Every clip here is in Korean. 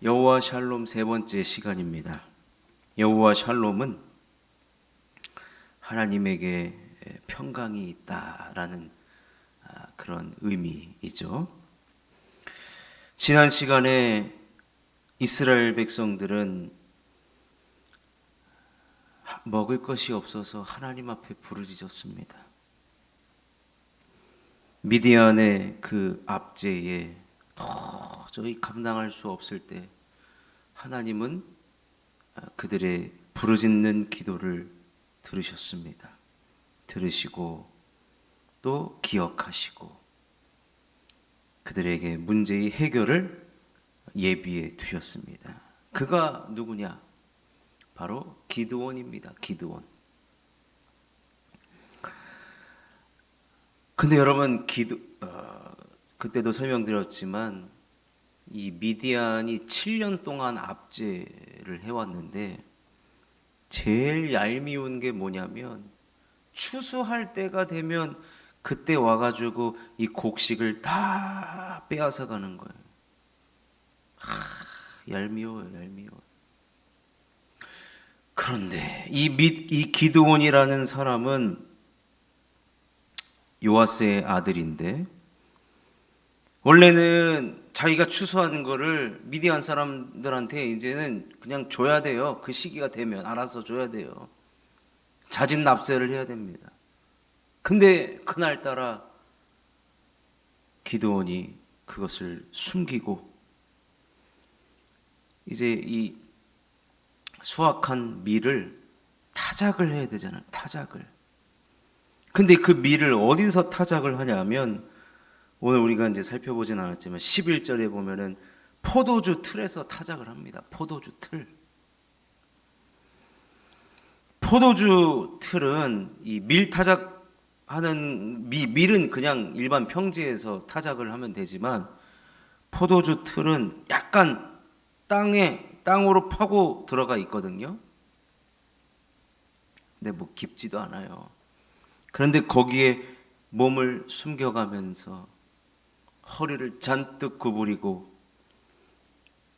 여호와 샬롬 세 번째 시간입니다. 여호와 샬롬은 하나님에게 평강이 있다라는 그런 의미이죠. 지난 시간에 이스라엘 백성들은 먹을 것이 없어서 하나님 앞에 부르짖었습니다. 미디안의 그 압제에 도저히 감당할 수 없을 때 하나님은 그들의 부르짖는 기도를 들으셨습니다. 들으시고 또 기억하시고 그들에게 문제의 해결을 예비해 두셨습니다. 그가 누구냐? 바로 기드온입니다. 기드온. 근데 여러분 그때도 설명드렸지만 이 미디안이 7년 동안 압제를 해왔는데 제일 얄미운 게 뭐냐면 추수할 때가 되면 그때 와가지고 이 곡식을 다 빼앗아 가는 거예요. 얄미워요. 그런데 이 기드온이라는 사람은 요아스의 아들인데 원래는 자기가 추수하는 거를 미디안 사람들한테 이제는 그냥 줘야 돼요. 그 시기가 되면 알아서 줘야 돼요. 자진 납세를 해야 됩니다. 근데 그날따라 기드온이 그것을 숨기고 이제 이 수확한 밀을 타작을 해야 되잖아요. 타작을. 근데 그 밀을 어디서 타작을 하냐면 오늘 우리가 이제 살펴보진 않았지만 11절에 보면은 포도주 틀에서 타작을 합니다. 포도주 틀. 포도주 틀은 이 밀 타작하는 밀은 그냥 일반 평지에서 타작을 하면 되지만 포도주 틀은 약간 땅으로 파고 들어가 있거든요. 근데 뭐 깊지도 않아요. 그런데 거기에 몸을 숨겨가면서 허리를 잔뜩 구부리고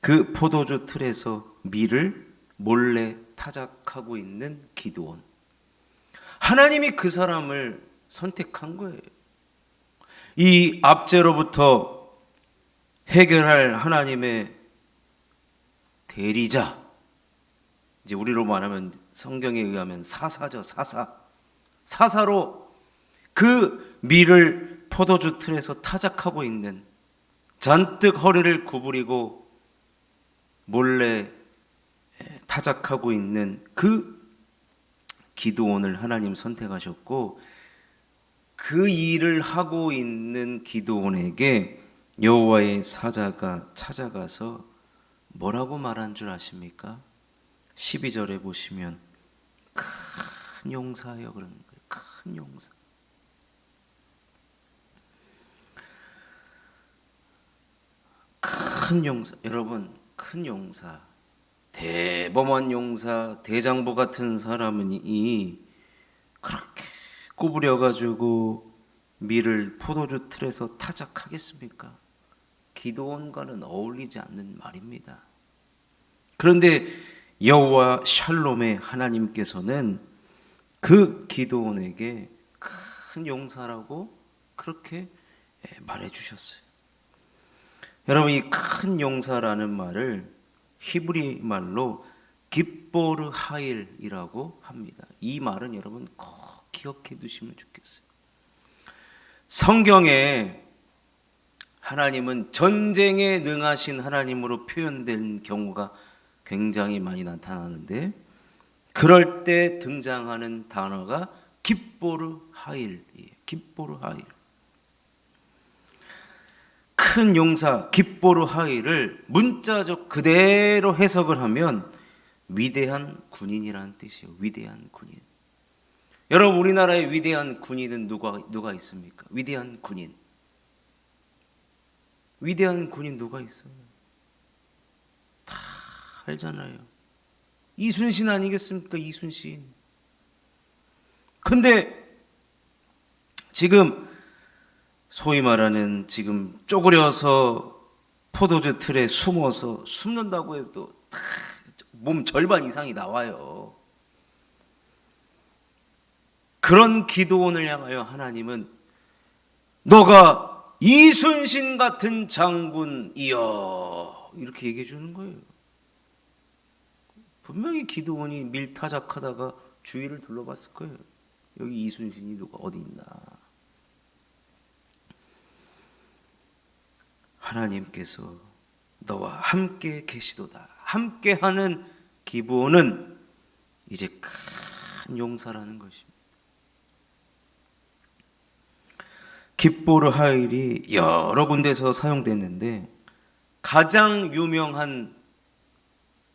그 포도주 틀에서 밀을 몰래 타작하고 있는 기드온. 하나님이 그 사람을 선택한 거예요. 이 압제로부터 해결할 하나님의 대리자. 이제 우리로 말하면 성경에 의하면 사사죠. 사사로 그 밀을 포도주 틀에서 타작하고 있는 잔뜩 허리를 구부리고 몰래 타작하고 있는 그 기드온을 하나님 선택하셨고 그 일을 하고 있는 기드온에게 여호와의 사자가 찾아가서 뭐라고 말한 줄 아십니까? 12절에 보시면 큰 용사여 그러는 거예요. 큰 용사. 큰 용사. 여러분, 큰 용사. 대범한 용사, 대장부 같은 사람은 그렇게 구부려가지고 밀을 포도주 틀에서 타작하겠습니까? 기드온과는 어울리지 않는 말입니다. 그런데 여호와 샬롬의 하나님께서는 그 기드온에게 큰 용사라고 그렇게 말해 주셨어요. 여러분 이 큰 용사라는 말을 히브리 말로 깁보르 하일이라고 합니다. 이 말은 여러분 꼭 기억해 두시면 좋겠어요. 성경에 하나님은 전쟁에 능하신 하나님으로 표현된 경우가 굉장히 많이 나타나는데 그럴 때 등장하는 단어가 깁보르 하일이에요. 깁보르 하일. 큰 용사 깁보르 하일을 문자적 그대로 해석을 하면 위대한 군인이라는 뜻이에요. 위대한 군인. 여러분 우리나라의 위대한 군인은 누가 있습니까? 위대한 군인. 위대한 군인 누가 있어요? 다 알잖아요. 이순신 아니겠습니까? 이순신. 근데 지금 소위 말하는 지금 쪼그려서 포도주 틀에 숨어서 숨는다고 해도 몸 절반 이상이 나와요. 그런 기도원을 향하여 하나님은 너가 이순신 같은 장군이여 이렇게 얘기해 주는 거예요. 분명히 기도원이 밀타작하다가 주위를 둘러봤을 거예요. 여기 이순신이 누가 어디 있나. 하나님께서 너와 함께 계시도다. 함께하는 기브온은 이제 큰 용사라는 것입니다. 깃보르 하일이 여러 군데서 사용됐는데 가장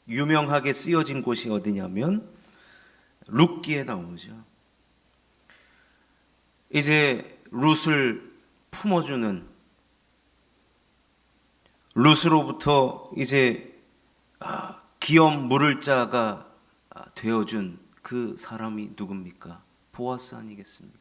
유명하게 쓰여진 곳이 어디냐면 룻기에 나오죠. 이제 룻을 품어주는, 룻으로부터 이제 기업 물을 자가 되어준 그 사람이 누굽니까? 보아스 아니겠습니까?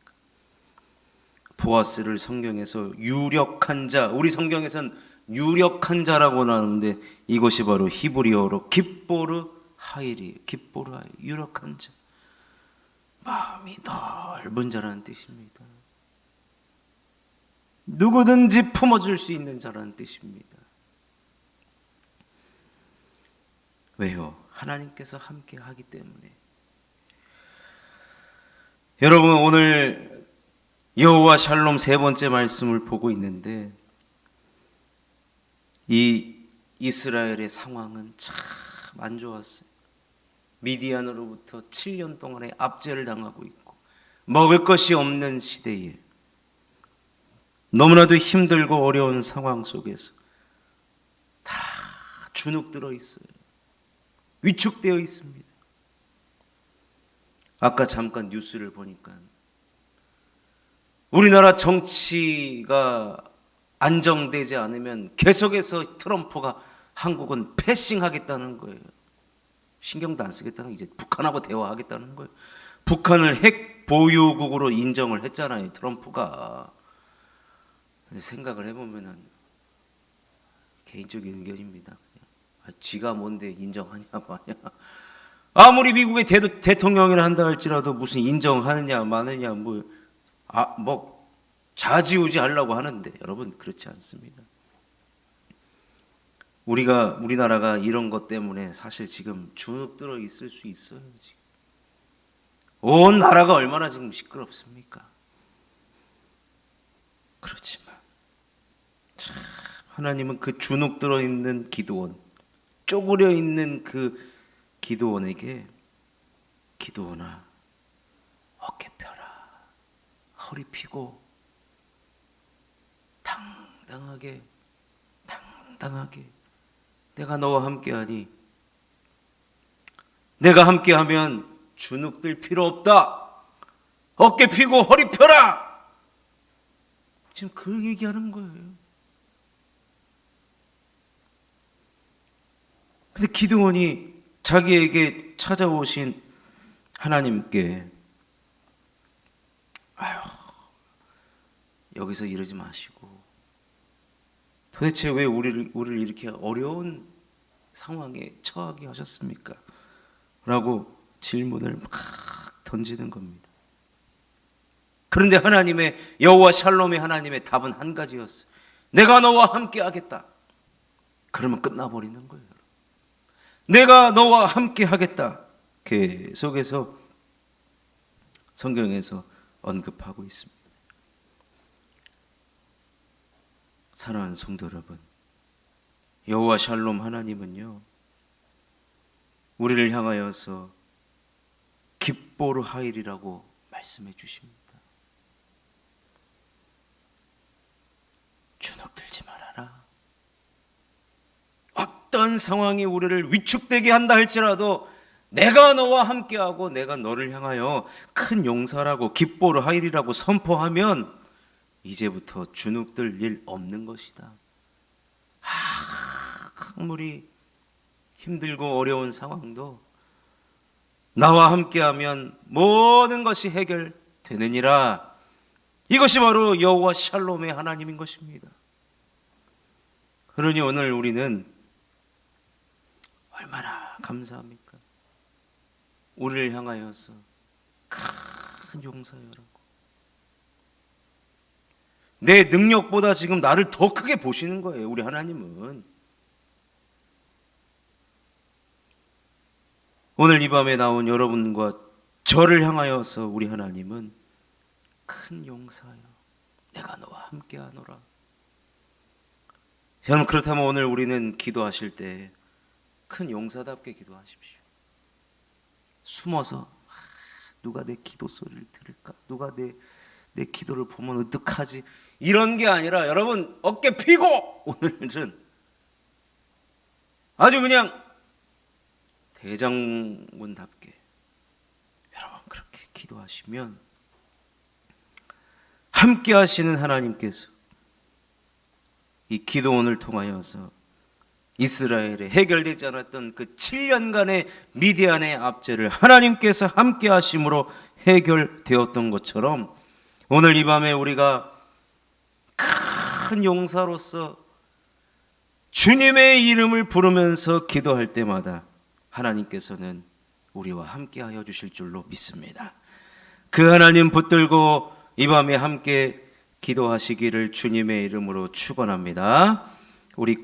보아스를 성경에서 유력한 자, 우리 성경에선 유력한 자라고 나오는데 이것이 바로 히브리어로 깃보르 하일이에요. 깃보르 하일, 유력한 자, 마음이 넓은 자라는 뜻입니다. 누구든지 품어줄 수 있는 자라는 뜻입니다. 왜요? 하나님께서 함께 하기 때문에. 여러분, 오늘 여호와 샬롬 세 번째 말씀을 보고 있는데 이 이스라엘의 상황은 참 안 좋았어요. 미디안으로부터 7년 동안의 압제를 당하고 있고 먹을 것이 없는 시대에 너무나도 힘들고 어려운 상황 속에서 다 주눅 들어 있어요. 위축되어 있습니다. 아까 잠깐 뉴스를 보니까 우리나라 정치가 안정되지 않으면 계속해서 트럼프가 한국은 패싱하겠다는 거예요. 신경도 안 쓰겠다는, 이제 북한하고 대화하겠다는 거예요. 북한을 핵 보유국으로 인정을 했잖아요, 트럼프가. 생각을 해보면은 개인적인 의견입니다. 지가 뭔데 인정하냐 마냐. 아무리 미국의 대통령이라 한다 할지라도 무슨 인정하느냐 마느냐 뭐 좌지우지 하려고 하는데 여러분 그렇지 않습니다. 우리나라가 이런 것 때문에 사실 지금 주눅 들어 있을 수 있어요. 지금 온 나라가 얼마나 지금 시끄럽습니까? 그렇지만 참 하나님은 그 주눅 들어 있는 기도원, 쪼그려 있는 그 기도원에게 기도원아 어깨 펴라, 허리 펴고 당당하게 내가 너와 함께하니, 내가 함께하면 주눅들 필요 없다. 어깨 펴고 허리 펴라. 지금 그 얘기하는 거예요. 근데 기드온이 자기에게 찾아오신 하나님께 여기서 이러지 마시고 도대체 왜 우리를 이렇게 어려운 상황에 처하게 하셨습니까? 라고 질문을 막 던지는 겁니다. 그런데 하나님의 여호와 샬롬의 하나님의 답은 한 가지였어요. 내가 너와 함께 하겠다. 그러면 끝나버리는 거예요. 내가 너와 함께 하겠다. 계속해서 성경에서 언급하고 있습니다. 사랑하는 성도 여러분, 여호와 샬롬 하나님은요, 우리를 향하여서 깃보르 하일이라고 말씀해 주십니다. 주눅 들지 말아라. 어떤 상황이 우리를 위축되게 한다 할지라도 내가 너와 함께하고 내가 너를 향하여 큰 용사라고 깃보르 하일이라고 선포하면 이제부터 주눅들 일 없는 것이다. 아무리 힘들고 어려운 상황도 나와 함께하면 모든 것이 해결되느니라. 이것이 바로 여호와 샬롬의 하나님인 것입니다. 그러니 오늘 우리는 얼마나 감사합니까? 우리를 향하여서 큰 용서여라고. 내 능력보다 지금 나를 더 크게 보시는 거예요. 우리 하나님은. 오늘 이 밤에 나온 여러분과 저를 향하여서 우리 하나님은 큰 용사여, 내가 너와 함께하노라. 여러분, 그렇다면 오늘 우리는 기도하실 때 큰 용사답게 기도하십시오. 숨어서 누가 내 기도 소리를 들을까? 누가 내 기도를 보면 어떡하지? 이런 게 아니라 여러분 어깨 펴고 오늘은 아주 그냥 대장군답게 여러분 그렇게 기도하시면 함께 하시는 하나님께서 이 기도원을 통하여서 이스라엘에 해결되지 않았던 그 7년간의 미디안의 압제를 하나님께서 함께 하심으로 해결되었던 것처럼 오늘 이 밤에 우리가 큰 용사로서 주님의 이름을 부르면서 기도할 때마다 하나님께서는 우리와 함께 하여 주실 줄로 믿습니다. 그 하나님 붙들고 이 밤에 함께 기도하시기를 주님의 이름으로 축원합니다. 우리